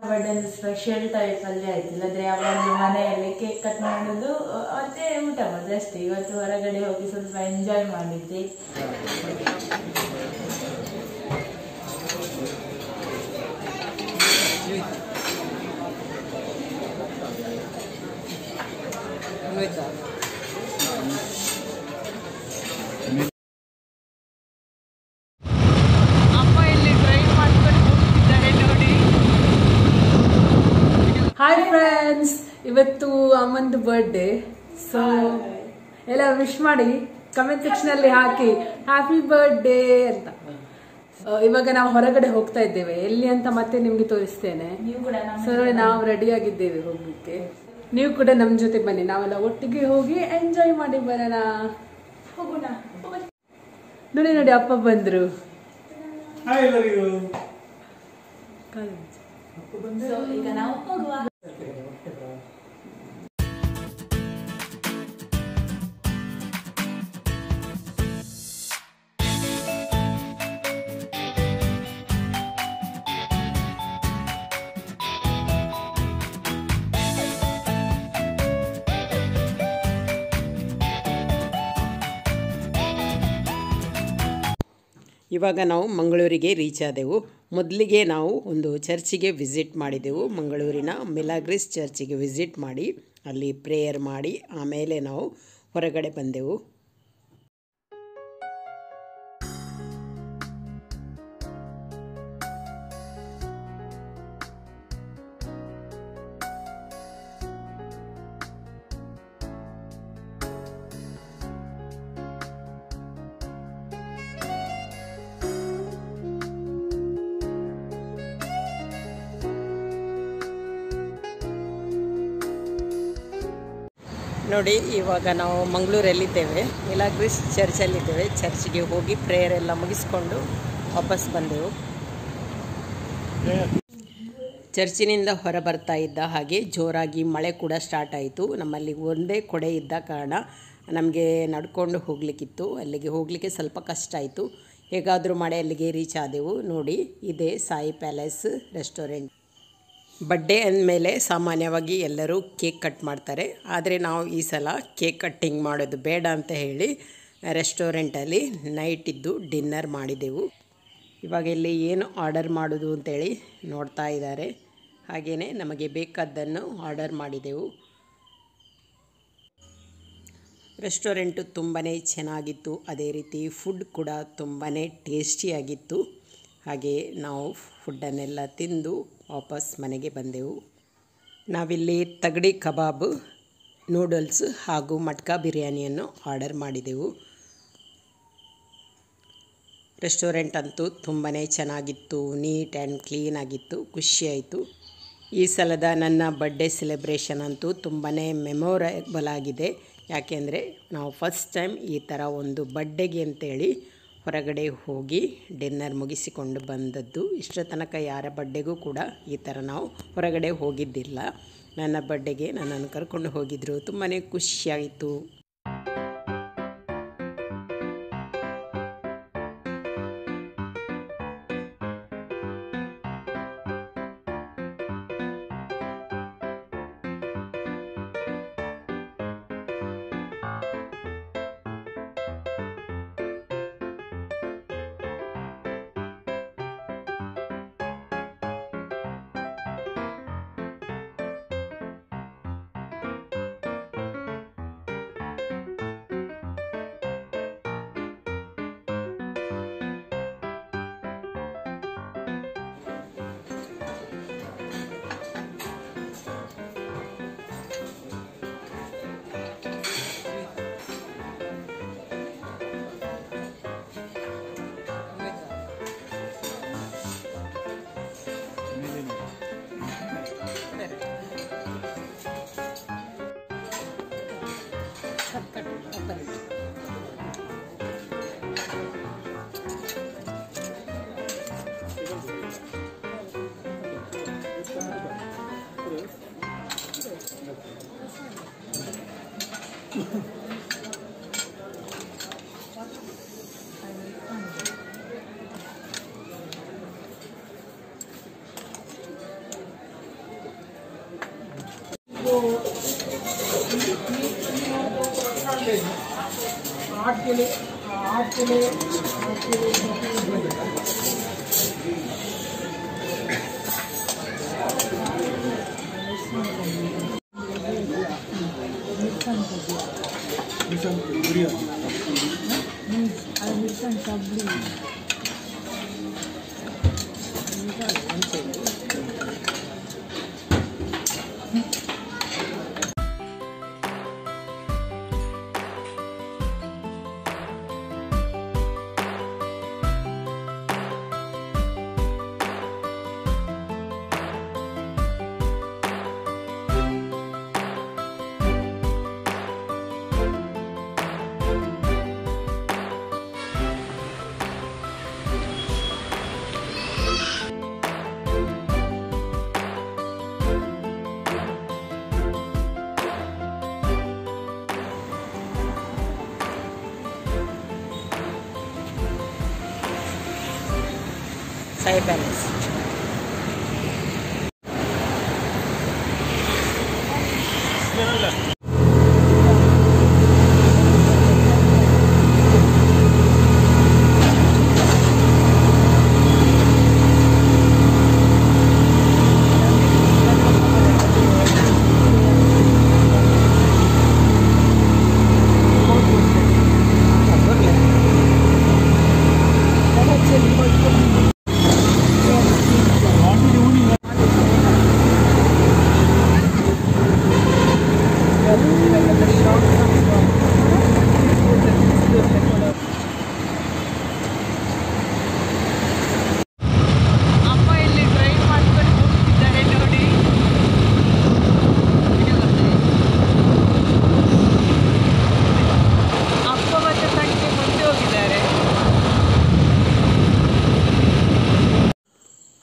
Birthday ಒಂದು special type ಅಲ್ಲಿ ಆಯ್ತು. ಇಲ್ಲದ್ರೆ ಯಾವಾಗಲೂ ಮನೆಯಲ್ಲಿ ಕೇಕ್ ಕಟ್ ಮಾಡೋದು ಮತ್ತೆ ಊಟ ಮಾಡೋದು ಅಷ್ಟೇ. ಇವತ್ತು ಹೊರಗಡೆ ಹೋಗಿ ಸ್ವಲ್ಪ ಎಂಜಾಯ್ ಮಾಡಿದ್ದೆ. ಹಾಯ್ ಫ್ರೆಂಡ್ಸ್, ಇವತ್ತು ಅಮ್ಮಂದು ಬರ್ಡೇ. ಸೊ ಎಲ್ಲ ವಿಶ್ ಮಾಡಿ ಕಮೆಂಟ್ ಸೆಕ್ಷನ್ ಅಲ್ಲಿ ಹಾಕಿ ಹ್ಯಾಪಿ ಬರ್ಡೇ ಅಂತ. ಇವಾಗ ನಾವು ಹೊರಗಡೆ ಹೋಗ್ತಾ ಇದ್ದೇವೆ, ಎಲ್ಲಿ ಅಂತ ಮತ್ತೆ ನಿಮ್ಗೆ ತೋರಿಸ್ತೇನೆ. ಸೊ ನಾವು ರೆಡಿ ಆಗಿದ್ದೇವೆ ಹೋಗ್ಲಿಕ್ಕೆ. ನೀವು ಕೂಡ ನಮ್ ಜೊತೆ ಬನ್ನಿ, ನಾವೆಲ್ಲ ಒಟ್ಟಿಗೆ ಹೋಗಿ ಎಂಜಾಯ್ ಮಾಡಿ ಬರೋಣ. ಹೋಗೋಣ. ನೋಡಿ ನೋಡಿ, ಅಪ್ಪ ಬಂದ್ರು. ಈಗ ನಾವು ಹೋಗುವ. ಇವಾಗ ನಾವು ಮಂಗಳೂರಿಗೆ ರೀಚ್ ಆದೆವು. ಮೊದಲಿಗೆ ನಾವು ಒಂದು ಚರ್ಚಿಗೆ ವಿಸಿಟ್ ಮಾಡಿದೆವು. ಮಂಗಳೂರಿನ ಮಿಲಾಗ್ರಿಸ್ ಚರ್ಚಿಗೆ ವಿಸಿಟ್ ಮಾಡಿ ಅಲ್ಲಿ ಪ್ರೇಯರ್ ಮಾಡಿ ಆಮೇಲೆ ನಾವು ಹೊರಗಡೆ ಬಂದೆವು. ನೋಡಿ, ಇವಾಗ ನಾವು ಮಂಗಳೂರಲ್ಲಿದ್ದೇವೆ, ಮಿಲಾಗ್ರಿಸ್ ಚರ್ಚಲ್ಲಿದ್ದೇವೆ. ಚರ್ಚ್ಗೆ ಹೋಗಿ ಪ್ರೇಯರ್ ಎಲ್ಲ ಮುಗಿಸ್ಕೊಂಡು ವಾಪಸ್ ಬಂದೆವು. ಚರ್ಚಿನಿಂದ ಹೊರ ಬರ್ತಾ ಇದ್ದ ಹಾಗೆ ಜೋರಾಗಿ ಮಳೆ ಕೂಡ ಸ್ಟಾರ್ಟ್ ಆಯಿತು. ನಮ್ಮಲ್ಲಿ ಒಂದೇ ಕೊಡೆ ಇದ್ದ ಕಾರಣ ನಮಗೆ ನಡ್ಕೊಂಡು ಹೋಗಲಿಕ್ಕಿತ್ತು. ಅಲ್ಲಿಗೆ ಹೋಗಲಿಕ್ಕೆ ಸ್ವಲ್ಪ ಕಷ್ಟ ಆಯಿತು. ಹೇಗಾದರೂ ಮಾಡಿ ಅಲ್ಲಿಗೆ ರೀಚ್ ಆದೆವು. ನೋಡಿ, ಇದೇ ಸಾಯಿ ಪ್ಯಾಲೇಸ್ ರೆಸ್ಟೋರೆಂಟ್. ಬರ್ಡೇ ಅಂದಮೇಲೆ ಸಾಮಾನ್ಯವಾಗಿ ಎಲ್ಲರೂ ಕೇಕ್ ಕಟ್ ಮಾಡ್ತಾರೆ. ಆದರೆ ನಾವು ಈ ಸಲ ಕೇಕ್ ಕಟ್ಟಿಂಗ್ ಮಾಡೋದು ಬೇಡ ಅಂತ ಹೇಳಿ ರೆಸ್ಟೋರೆಂಟಲ್ಲಿ ನೈಟ್ ಇದ್ದು ಡಿನ್ನರ್ ಮಾಡಿದೆವು. ಇವಾಗ ಇಲ್ಲಿ ಏನು ಆರ್ಡರ್ ಮಾಡೋದು ಅಂತೇಳಿ ನೋಡ್ತಾ ಇದ್ದಾರೆ. ಹಾಗೆಯೇ ನಮಗೆ ಬೇಕಾದ್ದನ್ನು ಆರ್ಡರ್ ಮಾಡಿದೆವು. ರೆಸ್ಟೋರೆಂಟು ತುಂಬಾ ಚೆನ್ನಾಗಿತ್ತು. ಅದೇ ರೀತಿ ಫುಡ್ ಕೂಡ ತುಂಬಾ ಟೇಸ್ಟಿಯಾಗಿತ್ತು. ಹಾಗೆ ನಾವು ಫುಡ್ಡನ್ನೆಲ್ಲ ತಿಂದು ವಾಪಸ್ ಮನೆಗೆ ಬಂದೆವು. ನಾವಿಲ್ಲಿ ತಗಡಿ ಕಬಾಬ್, ನೂಡಲ್ಸ್ ಹಾಗೂ ಮಟ್ಕಾ ಬಿರಿಯಾನಿಯನ್ನು ಆರ್ಡರ್ ಮಾಡಿದೆವು. ರೆಸ್ಟೋರೆಂಟ್ ಅಂತೂ ತುಂಬಾ ಚೆನ್ನಾಗಿತ್ತು, ನೀಟ್ ಆ್ಯಂಡ್ ಕ್ಲೀನ್ ಆಗಿತ್ತು. ಖುಷಿಯಾಯಿತು. ಈ ಸಲದ ನನ್ನ ಬರ್ಡೇ ಸೆಲೆಬ್ರೇಷನ್ ಅಂತೂ ತುಂಬಾ ಮೆಮೊರೇಬಲ್ ಆಗಿದೆ. ಯಾಕೆಂದರೆ ನಾವು ಫಸ್ಟ್ ಟೈಮ್ ಈ ಥರ ಒಂದು ಬರ್ಡೇಗೆ ಅಂತೇಳಿ ಹೊರಗಡೆ ಹೋಗಿ ಡಿನ್ನರ್ ಮುಗಿಸಿಕೊಂಡು ಬಂದದ್ದು. ಇಷ್ಟರ ತನಕ ಯಾರ ಬರ್ಡೇಗೂ ಕೂಡ ಈ ಥರ ನಾವು ಹೊರಗಡೆ ಹೋಗಿದ್ದಿಲ್ಲ. ನನ್ನ ಬರ್ಡೇಗೆ ನನ್ನನ್ನು ಕರ್ಕೊಂಡು ಹೋಗಿದ್ದರು. ತುಂಬಾ ಖುಷಿಯಾಯಿತು. Sai Palace.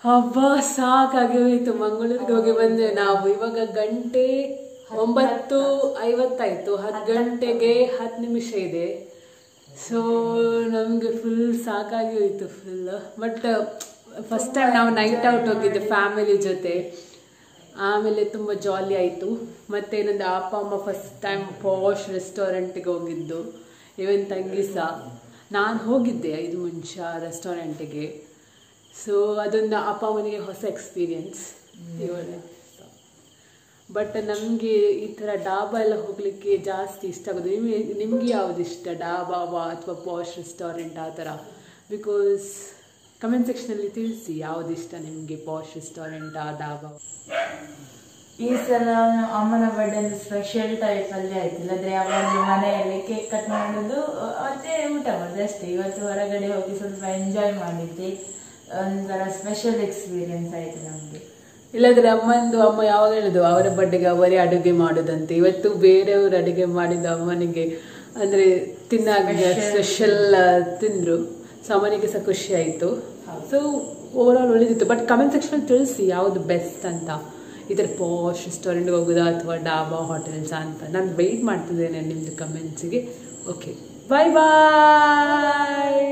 ಹಬ್ಬ ಸಾಕಾಗಿ ಹೋಯಿತು. ಮಂಗಳೂರಿಗೆ ಹೋಗಿ ಬಂದೆ ನಾವು. ಇವಾಗ ಗಂಟೆ 9:50 10 ಗಂಟೆಗೆ 10 ನಿಮಿಷ ಇದೆ. ಸೊ ನಮಗೆ ಫುಲ್ ಸಾಕಾಗಿ ಹೋಯಿತು ಫುಲ್. ಬಟ್ ಫಸ್ಟ್ ಟೈಮ್ ನಾವು ನೈಟ್ ಔಟ್ ಹೋಗಿದ್ದೆ ಫ್ಯಾಮಿಲಿ ಜೊತೆ. ಆಮೇಲೆ ತುಂಬ ಜಾಲಿ ಆಯಿತು. ಮತ್ತು ನಂದು ಅಪ್ಪ ಅಮ್ಮ ಫಸ್ಟ್ ಟೈಮ್ ಪಾಶ್ ರೆಸ್ಟೋರೆಂಟಿಗೆ ಹೋಗಿದ್ದು. ಇವನ್ ತಂಗಿ ಸಹ. ನಾನು ಹೋಗಿದ್ದೆ 5 ಮುಂಚೆ ರೆಸ್ಟೋರೆಂಟಿಗೆ. ಸೊ ಅದೊಂದು ಅಪ್ಪ ಅಮ್ಮನಿಗೆ ಹೊಸ ಎಕ್ಸ್ಪೀರಿಯನ್ಸ್. ಬಟ್ ನಮಗೆ ಈ ಥರ ಡಾಬಾ ಎಲ್ಲ ಹೋಗಲಿಕ್ಕೆ ಜಾಸ್ತಿ ಇಷ್ಟ ಆಗೋದು. ನಿಮಗೆ ಯಾವುದು ಇಷ್ಟ, ಡಾಬಾವಾ ಅಥವಾ ಪಾಶ್ ರೆಸ್ಟೋರೆಂಟ್ ಆ ಥರ? ಬಿಕಾಸ್ ಕಮೆಂಟ್ ಸೆಕ್ಷನಲ್ಲಿ ತಿಳಿಸಿ ಯಾವುದು ಇಷ್ಟ ನಿಮಗೆ, ಪಾಶ್ ರೆಸ್ಟೋರೆಂಟಾ ಡಾಬಾ? ಈ ಸಲ ಅಮ್ಮನ ಬರ್ಡೇ ಒಂದು ಸ್ಪೆಷಲ್ ಟೈಪಲ್ಲಿ ಆಯ್ತು. ಇಲ್ಲದ್ರೆ ಯಾವಾಗಲೂ ಮನೆಯಲ್ಲಿ ಕೇಕ್ ಕಟ್ ಮಾಡೋದು ಮತ್ತೆ ಊಟ ಮಾಡೋದು ಅಷ್ಟೇ. ಇವತ್ತು ಹೊರಗಡೆ ಹೋಗಿ ಸ್ವಲ್ಪ ಎಂಜಾಯ್ ಮಾಡಿದ್ದೆ. ಒಂಥರ ಸ್ಪೆಷಲ್ ಎಕ್ಸ್ಪೀರಿಯನ್ಸ್ ಆಯ್ತು ನಮಗೆ. ಇಲ್ಲದ್ರೆ ಅಮ್ಮ ಯಾವಾಗ ಹೇಳುದು ಅವರ ಬರ್ಡೆಗೆ ಅವರೇ ಅಡುಗೆ ಮಾಡೋದಂತೆ. ಇವತ್ತು ಬೇರೆಯವರು ಅಡುಗೆ ಮಾಡಿದ ಅಮ್ಮನಿಗೆ ಅಂದರೆ ತಿನ್ನಾಗ ಸ್ಪೆಷಲ್ ತಿಂದರು. ಸೊ ಅಮ್ಮನಿಗೆ ಸಹ ಖುಷಿ ಆಯಿತು. ಸೊ ಓವರ್ ಆಲ್ ಒಳ್ಳೆದಿತ್ತು. ಬಟ್ ಕಮೆಂಟ್ ಸೆಕ್ಷನ್ ತಿಳಿಸಿ ಯಾವುದು ಬೆಸ್ಟ್ ಅಂತ. ಇದರ ಪಾಶ್ ರೆಸ್ಟೋರೆಂಟ್ಗೆ ಹೋಗೋದಾ ಅಥವಾ ಡಾಬಾ ಹೋಟೆಲ್ಸಾ ಅಂತ. ನಾನು ವೆಯ್ಟ್ ಮಾಡ್ತಿದ್ದೇನೆ ನಿಮ್ಮದು ಕಮೆಂಟ್ಸಿಗೆ. ಓಕೆ, ಬಾಯ್ ಬಾಯ್.